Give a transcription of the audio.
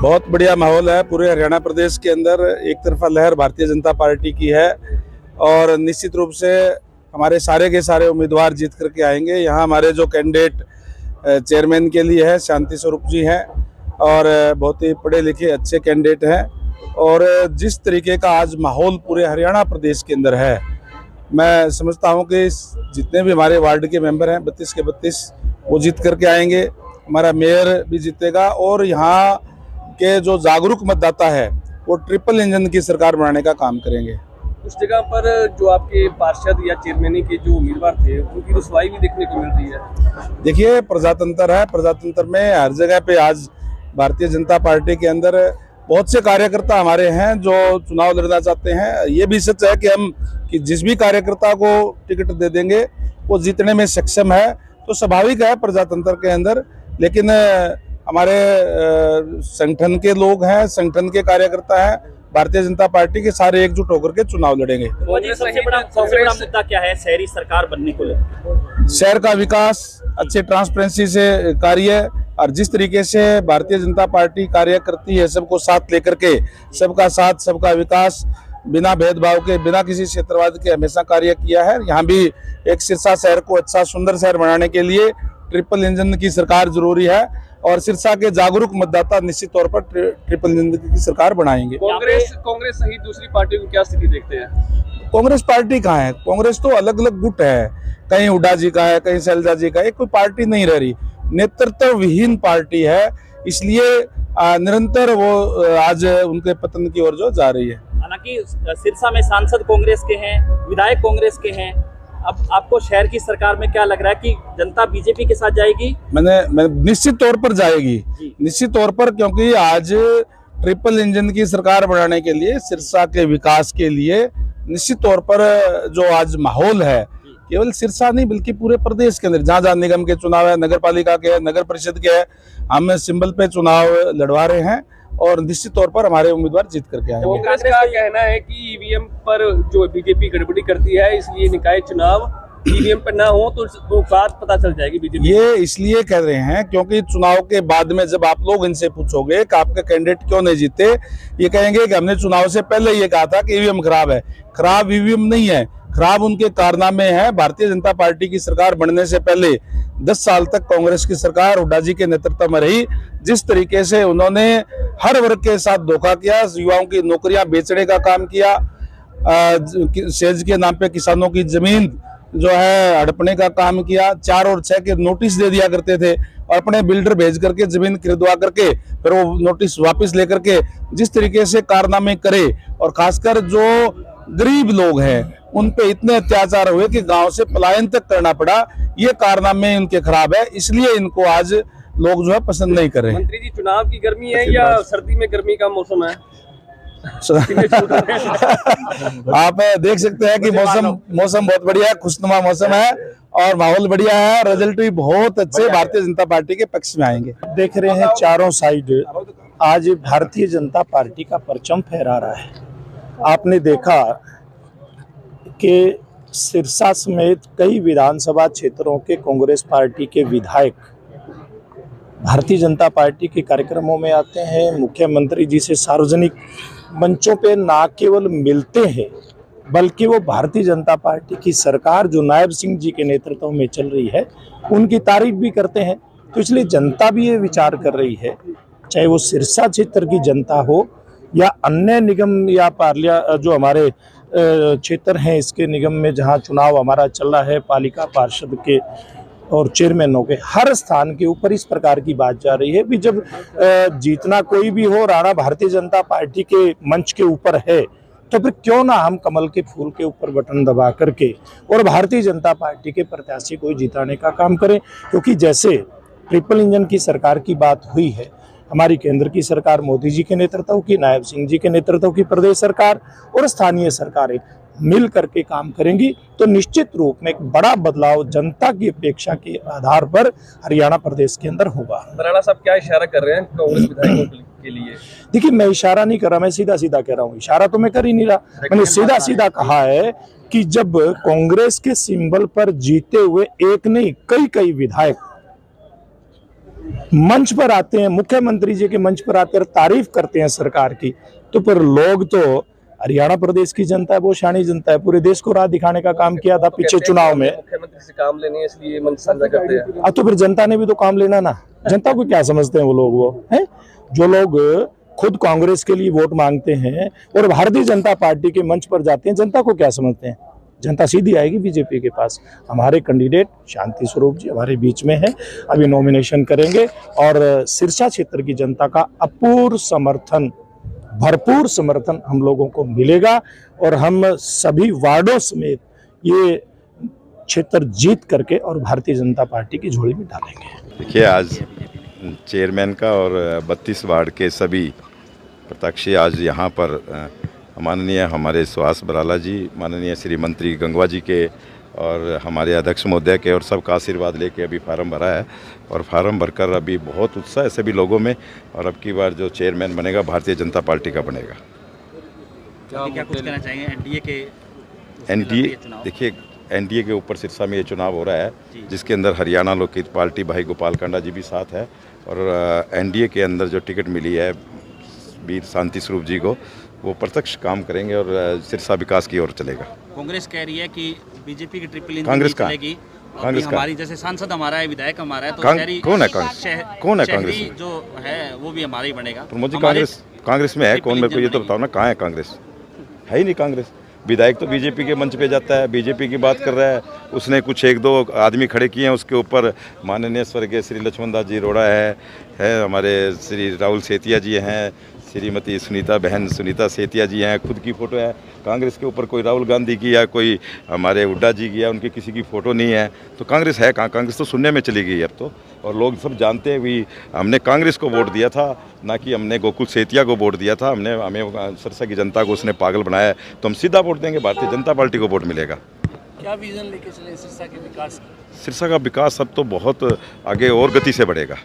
बहुत बढ़िया माहौल है पूरे हरियाणा प्रदेश के अंदर। एक तरफा लहर भारतीय जनता पार्टी की है और निश्चित रूप से हमारे सारे के सारे उम्मीदवार जीत करके आएंगे। यहाँ हमारे जो कैंडिडेट चेयरमैन के लिए है शांति स्वरूप जी हैं और बहुत ही पढ़े लिखे अच्छे कैंडिडेट हैं। और जिस तरीके का आज माहौल पूरे हरियाणा प्रदेश के अंदर है, मैं समझता हूँ कि जितने भी हमारे वार्ड के मेंबर हैं 32 के 32 वो जीत करके आएंगे। हमारा मेयर भी जीतेगा और यहाँ के जो जागरूक मतदाता है वो ट्रिपल इंजन की सरकार बनाने का काम करेंगे। उस जगह पर जो आपके पार्षद या चेयरमैन के जो उम्मीदवार थे उनकी रुसवाई भी देखने को मिल रही है। देखिए, प्रजातंत्र है, प्रजातंत्र में हर जगह पे आज भारतीय जनता पार्टी के अंदर बहुत से कार्यकर्ता हमारे हैं जो चुनाव लड़ना चाहते हैं। ये भी सच है कि जिस भी कार्यकर्ता को टिकट दे देंगे वो जीतने में सक्षम है, तो स्वाभाविक है प्रजातंत्र के अंदर। लेकिन हमारे संगठन के लोग हैं, संगठन के कार्यकर्ता हैं, भारतीय जनता पार्टी के सारे एकजुट होकर के चुनाव लड़ेंगे। सबसे बड़ा मुद्दा क्या है शहरी सरकार बनने को लेकर? शहर का विकास, अच्छे ट्रांसपेरेंसी से कार्य, और जिस तरीके से भारतीय जनता पार्टी कार्य करती है सबको साथ लेकर के, सबका साथ सबका विकास, बिना भेदभाव के, बिना किसी क्षेत्रवाद के हमेशा कार्य किया है। यहाँ भी एक सिरसा शहर को अच्छा सुंदर शहर बनाने के लिए ट्रिपल इंजन की सरकार जरूरी है और सिरसा के जागरूक मतदाता निश्चित तौर पर ट्रिपल इंजन की सरकार बनाएंगे। कांग्रेस सहित दूसरी पार्टियों की क्या स्थिति देखते हैं? कांग्रेस पार्टी कहाँ है? कांग्रेस तो अलग अलग गुट है, कहीं हुड्डा जी का है, कहीं शैलजा जी का है, कोई पार्टी नहीं रह रही, नेतृत्व विहीन पार्टी है। इसलिए निरंतर वो आज उनके पतन की ओर जो जा रही है। हालांकि सिरसा में सांसद कांग्रेस के हैं, विधायक कांग्रेस के हैं, अब आपको शहर की सरकार में क्या लग रहा है कि जनता बीजेपी के साथ जाएगी? मैं निश्चित तौर पर जाएगी, निश्चित तौर पर, क्योंकि आज ट्रिपल इंजन की सरकार बनाने के लिए, सिरसा के विकास के लिए निश्चित तौर पर जो आज माहौल है, केवल सिरसा नहीं बल्कि पूरे प्रदेश के अंदर जहाँ जहाँ निगम के चुनाव है, नगर पालिका के है, नगर परिषद के है, हम सिंबल पे चुनाव लड़वा रहे हैं और निश्चित तौर पर हमारे उम्मीदवार जीत करके आएंगे। कांग्रेस का कहना है कि ईवीएम पर जो बीजेपी गड़बड़ी करती है, इसलिए निकाय चुनाव ईवीएम पर ना हो तो बात पता चल जाएगी बीजेपी। ये इसलिए कह रहे हैं क्योंकि चुनाव के बाद में जब आप लोग इनसे पूछोगे कि आपका कैंडिडेट क्यों नहीं जीते, ये कहेंगे कि हमने चुनाव से पहले ये कहा था कि ईवीएम खराब है। खराब ईवीएम नहीं है, खराब उनके कारनामे हैं। भारतीय जनता पार्टी की सरकार बनने से पहले 10 साल तक कांग्रेस की सरकार हुड्डा जी के नेतृत्व में रही। जिस तरीके से उन्होंने हर वर्ग के साथ धोखा किया, युवाओं की नौकरियां बेचने का काम किया, सेज के नाम पे किसानों की जमीन जो है हड़पने का काम किया, 4 और 6 के नोटिस दे दिया करते थे और अपने बिल्डर भेज करके जमीन खरीदवा करके फिर वो नोटिस वापस लेकर के जिस तरीके से कारनामे करे, और खासकर जो गरीब लोग हैं उन पे इतने अत्याचार हुए कि गांव से पलायन तक करना पड़ा। ये कारनामे इनके खराब है, इसलिए इनको आज लोग जो है पसंद नहीं कर रहे हैं। मंत्री जी, चुनाव की गर्मी है या सर्दी में गर्मी का मौसम है? आप देख सकते हैं कि मौसम बहुत बढ़िया है, खुशनुमा मौसम है और माहौल बढ़िया है। रिजल्ट भी बहुत अच्छे भारतीय जनता पार्टी के पक्ष में आएंगे। देख रहे हैं चारों साइड आज भारतीय जनता पार्टी का परचम फहरा रहा है। आपने देखा कि सिरसा समेत कई विधानसभा क्षेत्रों के कांग्रेस पार्टी के विधायक भारतीय जनता पार्टी के कार्यक्रमों में आते हैं। मुख्यमंत्री जी से सार्वजनिक मंचों पे ना केवल मिलते हैं बल्कि वो भारतीय जनता पार्टी की सरकार जो नायब सिंह जी के नेतृत्व में चल रही है उनकी तारीफ भी करते हैं। तो इसलिए जनता भी ये विचार कर रही है, चाहे वो सिरसा क्षेत्र की जनता हो या अन्य निगम या जो हमारे क्षेत्र हैं इसके निगम में जहां चुनाव हमारा चल रहा है, पालिका पार्षद के और चेयरमैनों के, हर स्थान के ऊपर इस प्रकार की बात जा रही है कि जब जीतना कोई भी हो, राणा भारतीय जनता पार्टी के मंच के ऊपर है, तो फिर क्यों ना हम कमल के फूल के ऊपर बटन दबा करके और भारतीय जनता पार्टी के प्रत्याशी को जिताने का काम करें। क्योंकि जैसे ट्रिपल इंजन की सरकार की बात हुई है, हमारी केंद्र की सरकार मोदी जी के नेतृत्व की, नायब सिंह जी के नेतृत्व की प्रदेश सरकार और स्थानीय सरकारें मिल करके काम करेंगी तो निश्चित रूप में एक बड़ा बदलाव जनता की अपेक्षा के आधार पर हरियाणा प्रदेश के अंदर होगा। बराड़ा साहब क्या इशारा कर रहे हैं कांग्रेस विधायकों के लिए? देखिए, मैं इशारा नहीं कर रहा, मैं सीधा सीधा कह रहा हूँ। इशारा तो मैं कर ही नहीं रहा, मैंने सीधा सीधा कहा है कि जब कांग्रेस के सिंबल पर जीते हुए एक नहीं कई विधायक मंच पर आते हैं, मुख्यमंत्री जी के मंच पर आकर तारीफ करते हैं सरकार की, तो पर लोग तो हरियाणा प्रदेश की जनता है, वो शानी जनता है, पूरे देश को राह दिखाने का काम किया था पिछले चुनाव में। मुख्यमंत्री से काम लेने इसलिए मंच साझा करते हैं। अब तो फिर जनता ने भी तो काम लेना ना। जनता को क्या समझते हैं वो लोग, वो हैं जो लोग खुद कांग्रेस के लिए वोट मांगते हैं और भारतीय जनता पार्टी के मंच पर जाते हैं, जनता को क्या समझते हैं? जनता सीधी आएगी बीजेपी के पास। हमारे कैंडिडेट शांति स्वरूप जी हमारे बीच में है, अभी नॉमिनेशन करेंगे और सिरसा क्षेत्र की जनता का अपूर्व समर्थन, भरपूर समर्थन हम लोगों को मिलेगा और हम सभी वार्डों समेत ये क्षेत्र जीत करके और भारतीय जनता पार्टी की झोली में डालेंगे। देखिए, आज चेयरमैन का और 32 वार्ड के सभी प्रत्याशी आज यहाँ पर माननीय हमारे सुहास बराला जी, माननीय श्री मंत्री गंगवा जी के और हमारे अध्यक्ष महोदय के और सबका आशीर्वाद लेके अभी फार्म भरा है और फार्म भरकर अभी बहुत उत्साह है सभी लोगों में। और अब की बार जो चेयरमैन बनेगा भारतीय जनता पार्टी का बनेगा। क्या कुछ कहना चाहेंगे एनडीए के? एनडीए, देखिए एनडीए के ऊपर सिरसा में ये चुनाव हो रहा है, जिसके अंदर हरियाणा लोकहित पार्टी भाई गोपाल कांडा जी भी साथ है और एनडीए के अंदर जो टिकट मिली है वीर शांति स्वरूप जी को, वो प्रत्यक्ष काम करेंगे और सिरसा विकास की ओर चलेगा। कांग्रेस कह रही है कि बीजेपी की ट्रिपल इंजन कांग्रेस का चलेगी। कांग्रेस का हमारी जैसे सांसद हमारा है, विधायक हमारा है, तो कौन है कांग्रेस? कौन है कांग्रेस में? जो है वो भी हमारा ही बनेगा। प्रमोद जी, कांग्रेस में है कौन? मेरे को ये तो बताओ ना, कहाँ है कांग्रेस? है ही नहीं कांग्रेस। विधायक तो बीजेपी के मंच पे जाता है, बीजेपी की बात कर रहा है, उसने कुछ एक दो आदमी खड़े किए हैं, उसके ऊपर माननीय स्वर्गीय श्री लक्ष्मण दास जी रोड़ा है हमारे श्री राहुल सेतिया जी हैं, श्रीमती सुनीता सेतिया जी हैं, खुद की फ़ोटो है। कांग्रेस के ऊपर कोई राहुल गांधी की या कोई हमारे हुड्डा जी की या उनकी किसी की फ़ोटो नहीं है, तो कांग्रेस है कहाँ? कांग्रेस तो शून्य में चली गई अब तो। और लोग सब जानते हैं भी हमने कांग्रेस को वोट दिया था, ना कि हमने गोकुल सेतिया को वोट दिया था। हमें सिरसा की जनता को उसने पागल बनाया है, तो हम सीधा वोट देंगे, भारतीय जनता पार्टी को वोट मिलेगा। क्या विजन लेके चले सिरसा के विकास? सिरसा का विकास अब तो बहुत आगे और गति से बढ़ेगा।